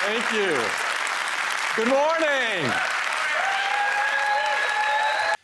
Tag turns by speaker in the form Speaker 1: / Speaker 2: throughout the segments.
Speaker 1: Thank you. Good morning.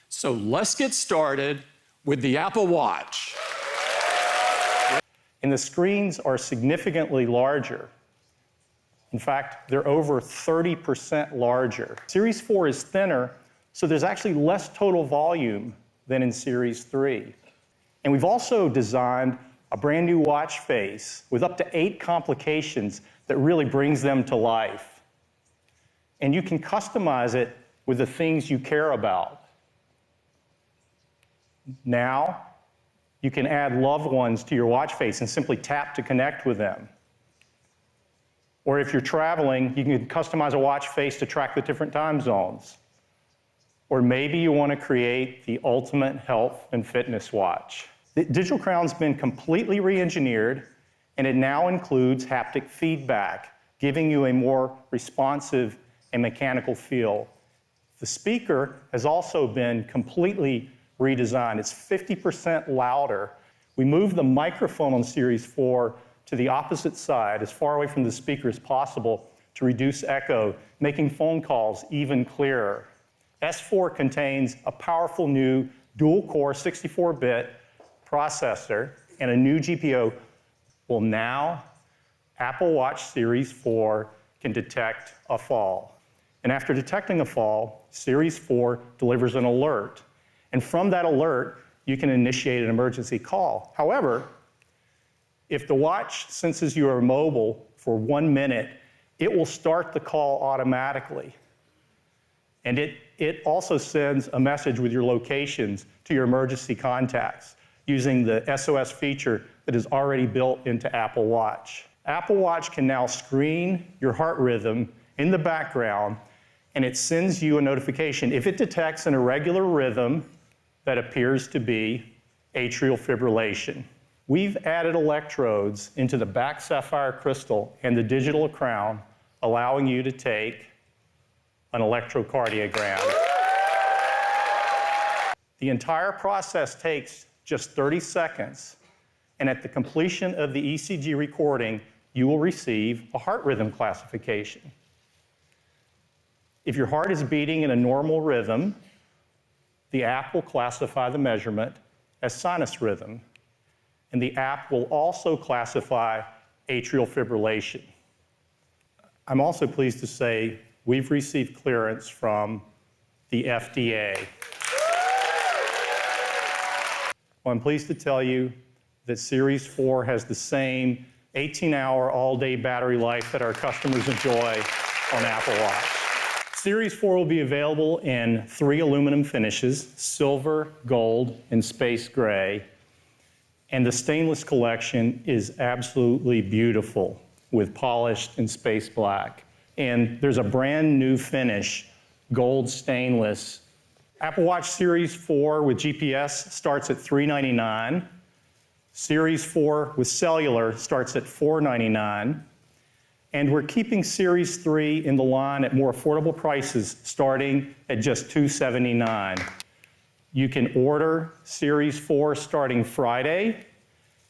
Speaker 1: So let's get started with the Apple Watch.
Speaker 2: And the screens are significantly larger. In fact, they're over 30% larger. Series 4 is thinner, so there's actually less total volume than in Series 3. And we've also designed a brand new watch face with up to 8 complications that really brings them to life. And you can customize it with the things you care about. Now, you can add loved ones to your watch face and simply tap to connect with them. Or if you're traveling, you can customize a watch face to track the different time zones. Or maybe you want to create the ultimate health and fitness watch. The Digital Crown's been completely re-engineered, and it now includes haptic feedback, giving you a more responsive and mechanical feel. The speaker has also been completely redesigned. It's 50% louder. We moved the microphone on Series 4 to the opposite side, as far away from the speaker as possible, to reduce echo, making phone calls even clearer. S4 contains a powerful new dual-core 64-bit processor and a new GPU. Well, now, Apple Watch Series 4 can detect a fall. And after detecting a fall, Series 4 delivers an alert. And from that alert, you can initiate an emergency call. However, if the watch senses you are mobile for 1 minute, it will start the call automatically. And it also sends a message with your locations to your emergency contacts using the SOS feature that is already built into Apple Watch. Apple Watch can now screen your heart rhythm in the background, and it sends you a notification if it detects an irregular rhythm that appears to be atrial fibrillation. We've added electrodes into the back sapphire crystal and the digital crown, allowing you to take an electrocardiogram. The entire process takes just 30 seconds, and at the completion of the ECG recording, you will receive a heart rhythm classification. If your heart is beating in a normal rhythm, the app will classify the measurement as sinus rhythm, and the app will also classify atrial fibrillation. I'm also pleased to say we've received clearance from the FDA. Well, I'm pleased to tell you that Series 4 has the same 18-hour all-day battery life that our customers enjoy on Apple Watch. Series 4 will be available in 3 aluminum finishes: silver, gold, and space gray. And the stainless collection is absolutely beautiful with polished and space black. And there's a brand new finish, gold stainless. Apple Watch Series 4 with GPS starts at $399. Series 4 with cellular starts at $499. And we're keeping Series 3 in the line at more affordable prices, starting at just $279. You can order Series 4 starting Friday,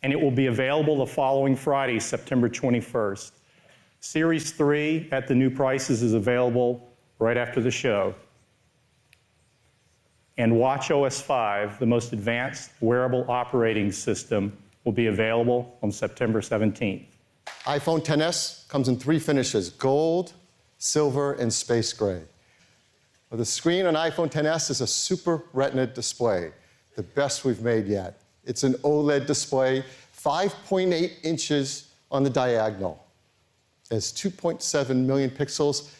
Speaker 2: and it will be available the following Friday, September 21st. Series 3 at the new prices is available right after the show. And watchOS 5, the most advanced wearable operating system, will be available on September 17th.
Speaker 3: iPhone XS comes in 3 finishes: gold, silver, and space gray. Well, the screen on iPhone XS is a Super Retina display, the best we've made yet. It's an OLED display, 5.8 inches on the diagonal. It's 2.7 million pixels,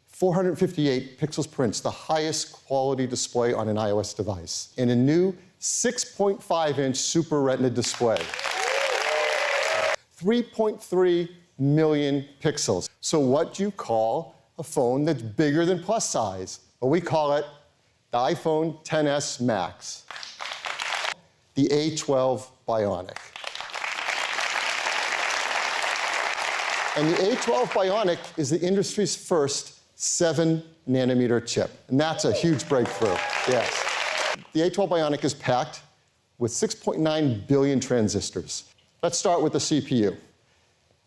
Speaker 3: 458 pixels per inch, the highest quality display on an iOS device, and a new 6.5-inch Super Retina display. 3.3 million pixels. So what do you call a phone that's bigger than plus size? Well, we call it the iPhone XS Max, the A12 Bionic. And the A12 Bionic is the industry's first 7-nanometer chip. And that's a huge breakthrough, yes. The A12 Bionic is packed with 6.9 billion transistors. Let's start with the CPU.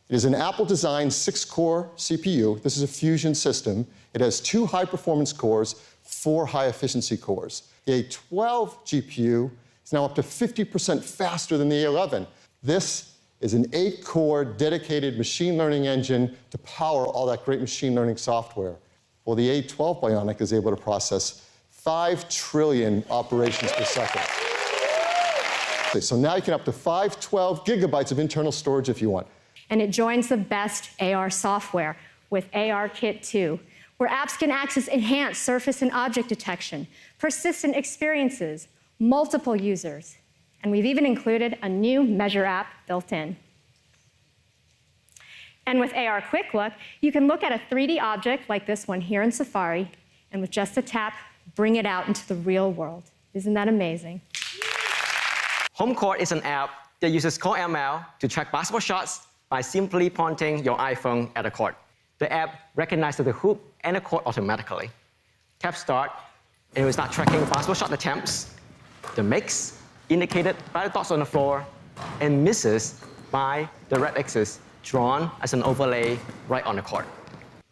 Speaker 3: It is an Apple-designed 6-core CPU. This is a Fusion system. It has 2 high-performance cores, 4 high-efficiency cores. The A12 GPU is now up to 50% faster than the A11. This is an 8-core dedicated machine learning engine to power all that great machine learning software. Well, the A12 Bionic is able to process 5 trillion operations per second. So now you can up to 512 gigabytes of internal storage if you want.
Speaker 4: And it joins the best AR software with ARKit 2, where apps can access enhanced surface and object detection, persistent experiences, multiple users, and we've even included a new Measure app built in. And with AR Quick Look, you can look at a 3D object like this one here in Safari, and with just a tap, bring it out into the real world. Isn't that amazing?
Speaker 5: HomeCourt is an app that uses Core ML to track basketball shots by simply pointing your iPhone at a court. The app recognizes the hoop and the court automatically. Tap Start, and it will start tracking basketball shot attempts, the makes, indicated by the dots on the floor, and misses by the red X's drawn as an overlay right on the court.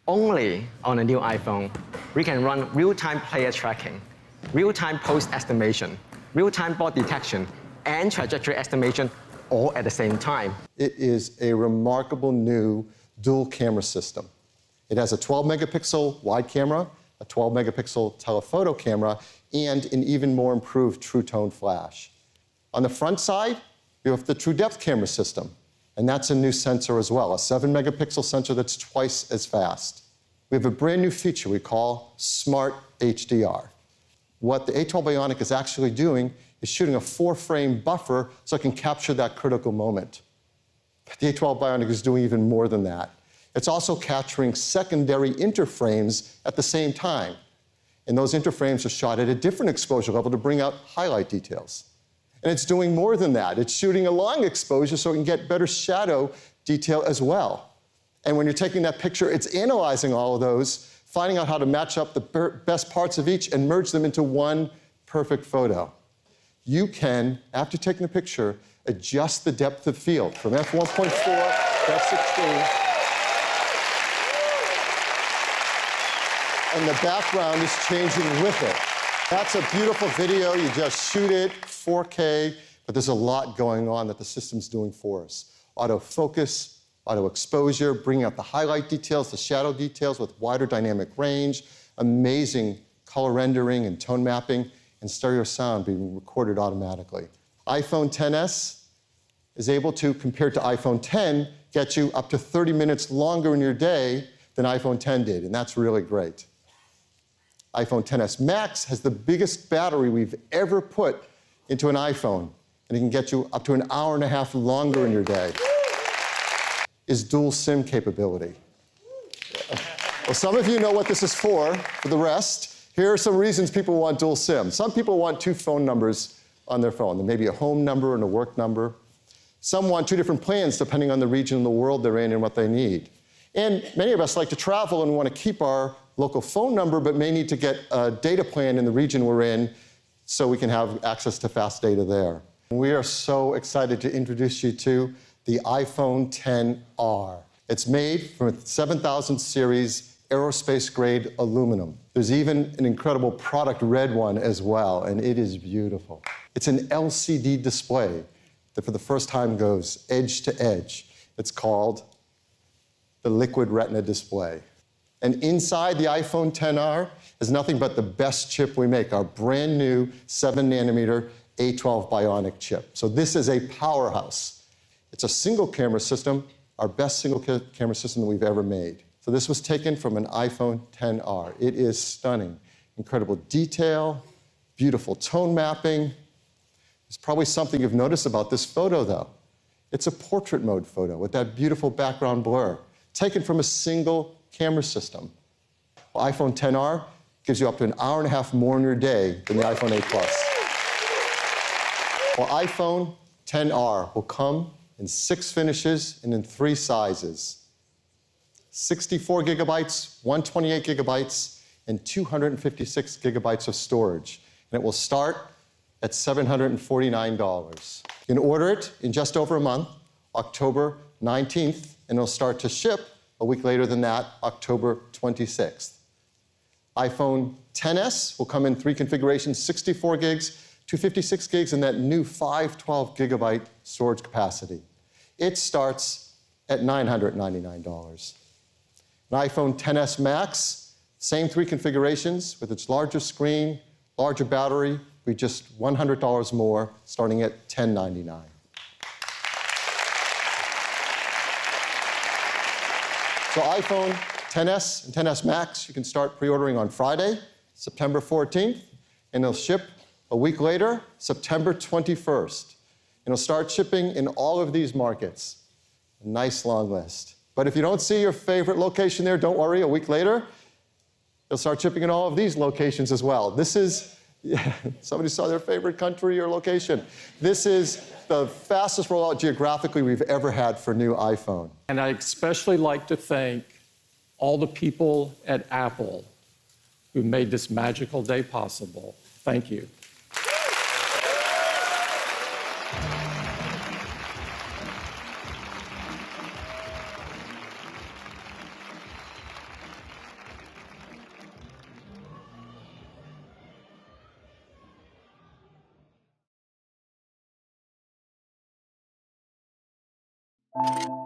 Speaker 5: Only on a new iPhone, we can run real-time player tracking, real-time post estimation, real-time ball detection, and trajectory estimation all at the same time.
Speaker 3: It is a remarkable new dual camera system. It has a 12-megapixel wide camera, a 12-megapixel telephoto camera, and an even more improved True Tone flash. On the front side, we have the True Depth camera system, and that's a new sensor as well, a 7-megapixel sensor that's twice as fast. We have a brand new feature we call Smart HDR. What the A12 Bionic is actually doing is shooting a 4-frame buffer so it can capture that critical moment. But the A12 Bionic is doing even more than that. It's also capturing secondary interframes at the same time. And those interframes are shot at a different exposure level to bring out highlight details. And it's doing more than that. It's shooting a long exposure so it can get better shadow detail as well. And when you're taking that picture, it's analyzing all of those, finding out how to match up the best parts of each and merge them into one perfect photo. You can, after taking the picture, adjust the depth of field from f1.4 to f16. And the background is changing with it. That's a beautiful video. You just shoot it, 4K, but there's a lot going on that the system's doing for us. Autofocus, auto exposure, bringing out the highlight details, the shadow details with wider dynamic range, amazing color rendering and tone mapping, and stereo sound being recorded automatically. iPhone XS is able to, compared to iPhone X, get you up to 30 minutes longer in your day than iPhone X did, and that's really great. iPhone XS Max has the biggest battery we've ever put into an iPhone, and it can get you up to an hour and a half longer in your day. Is dual SIM capability. Well, some of you know what this is for the rest, here are some reasons people want dual SIM. Some people want 2 phone numbers on their phone. There may be a home number and a work number. Some want 2 different plans depending on the region of the world they're in and what they need. And many of us like to travel and want to keep our local phone number, but may need to get a data plan in the region we're in so we can have access to fast data there. We are so excited to introduce you to the iPhone XR. It's made from a 7000 series aerospace-grade aluminum. There's even an incredible product red one as well, and it is beautiful. It's an LCD display that for the first time goes edge to edge. It's called the Liquid Retina display. And inside the iPhone XR is nothing but the best chip we make, our brand new 7-nanometer A12 Bionic chip. So this is a powerhouse. It's a single camera system, our best single camera system that we've ever made. So this was taken from an iPhone XR. It is stunning. Incredible detail, beautiful tone mapping. There's probably something you've noticed about this photo, though. It's a portrait mode photo with that beautiful background blur, taken from a single camera system. Well, iPhone XR gives you up to an hour and a half more in your day than the iPhone 8 Plus. Well, iPhone XR will come in 6 finishes and in 3 sizes. 64 gigabytes, 128 gigabytes, and 256 gigabytes of storage. And it will start at $749. You can order it in just over a month, October 19th, and it'll start to ship a week later than that, October 26th. iPhone XS will come in 3 configurations, 64 gigs, 256 gigs, and that new 512 gigabyte storage capacity. It starts at $999. An iPhone XS Max, same 3 configurations with its larger screen, larger battery, be just $100 more, starting at $1099. So iPhone XS and XS Max, you can start pre-ordering on Friday, September 14th, and they'll ship a week later, September 21st. And it'll start shipping in all of these markets. A nice long list. But if you don't see your favorite location there, don't worry, a week later, they'll start shipping in all of these locations as well. This is, somebody saw their favorite country or location. This is the fastest rollout geographically we've ever had for new iPhone.
Speaker 1: And I especially like to thank all the people at Apple who made this magical day possible. Thank you.
Speaker 6: You